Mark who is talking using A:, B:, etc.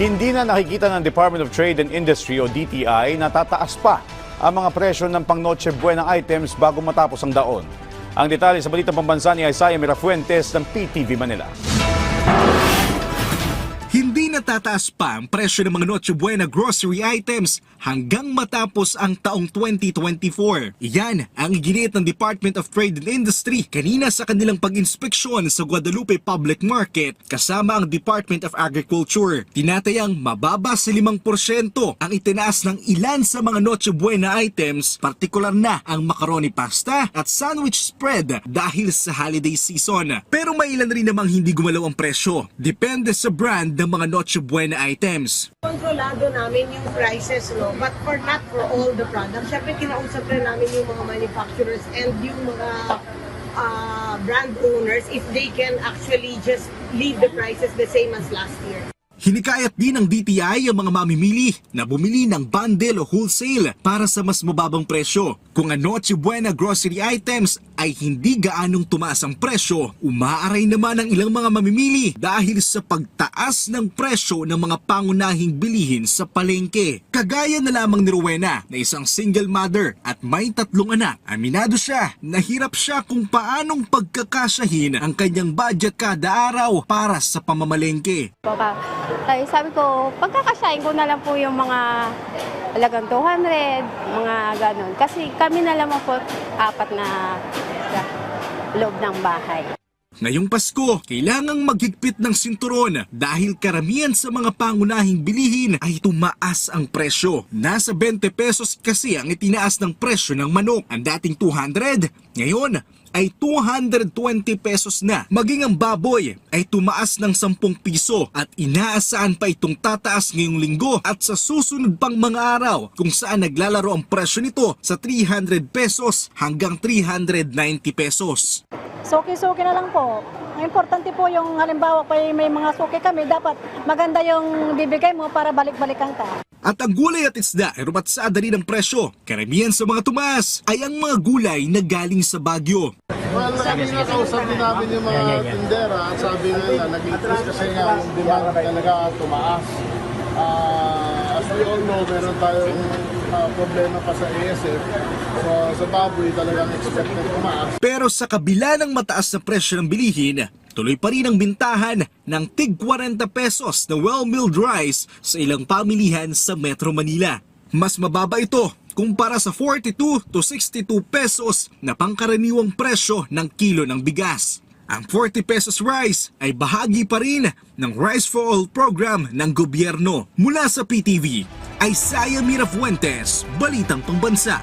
A: Hindi na nakikita ng Department of Trade and Industry o DTI na tataas pa ang mga presyo ng pang Noche Buena items bago matapos ang taon. Ang detalye sa Balitang Pambansa ni Isaiah Mirafuentes ng PTV Manila.
B: Hindi natataas pa ang presyo ng mga Noche Buena grocery items hanggang matapos ang taong 2024. Iyan ang iginiit ng Department of Trade and Industry kanina sa kanilang pag-inspeksyon sa Guadalupe Public Market kasama ang Department of Agriculture. Tinatayang mababa sa 5% ang itinaas ng ilan sa mga Noche Buena items, partikular na ang macaroni pasta at sandwich spread dahil sa holiday season. Pero may ilan rin namang hindi gumalaw ang presyo. Depende sa brand ng mga Noche Buena items.
C: Kontrolado namin yung prices, no? But not for all the products. Siyempre, kinausap rin namin yung mga manufacturers and yung mga brand owners if they can actually just leave the prices the same as last year.
B: Hinikayat din ng DTI ang mga mamimili na bumili ng bundle o wholesale para sa mas mababang presyo. Kung ang Noche Buena grocery items ay hindi gaanong tumaas ang presyo, umaaray naman ang ilang mga mamimili dahil sa pagtaas ng presyo ng mga pangunahing bilihin sa palengke. Kagaya na lamang ni Rowena na isang single mother at may 3 anak. Aminado siya, nahirap siya kung paanong pagkakasyahin ang kanyang budget kada araw para sa pamamalengke.
D: Ay, sabi ko, pagkakasayin ko na lang po yung mga halagang 200, mga ganon. Kasi kami na lamang po 4 na sa loob ng bahay.
B: Ngayong Pasko, kailangang maghigpit ng sinturon dahil karamihan sa mga pangunahing bilihin ay tumaas ang presyo. Nasa 20 pesos kasi ang itinaas ng presyo ng manok. Ang dating 200, ngayon ay 220 pesos na. Maging ang baboy ay tumaas ng 10 piso at inaasahan pa itong tataas ngayong linggo at sa susunod pang mga araw kung saan naglalaro ang presyo nito sa 300 pesos hanggang 390 pesos.
E: Suki-suki na lang po. Ang importante po yung halimbawa may mga suki kami, dapat maganda yung bibigay mo para balik-balikan ka.
B: At ang gulay at isda ay rumatsada rin ang presyo. Karamihan sa mga tumaas ay ang mga gulay na galing sa Baguio.
F: Well, nakausap din namin yung mga tindera at sabi nila nag-increase kasi nga yung demand talaga tumaas. As we all know, meron tayong problema pa sa ASF. So sa baboy talagang expected tumaas.
B: Pero sa kabila ng mataas na presyo ng bilihin, tuloy pa rin ang bintahan ng tig 40 pesos na well-milled rice sa ilang pamilihan sa Metro Manila. Mas mababa ito kumpara sa 42 to 62 pesos na pangkaraniwang presyo ng kilo ng bigas. Ang 40 pesos rice ay bahagi pa rin ng Rice for All program ng gobyerno. Mula sa PTV, Isaiah Mirafuentes, Balitang Pambansa.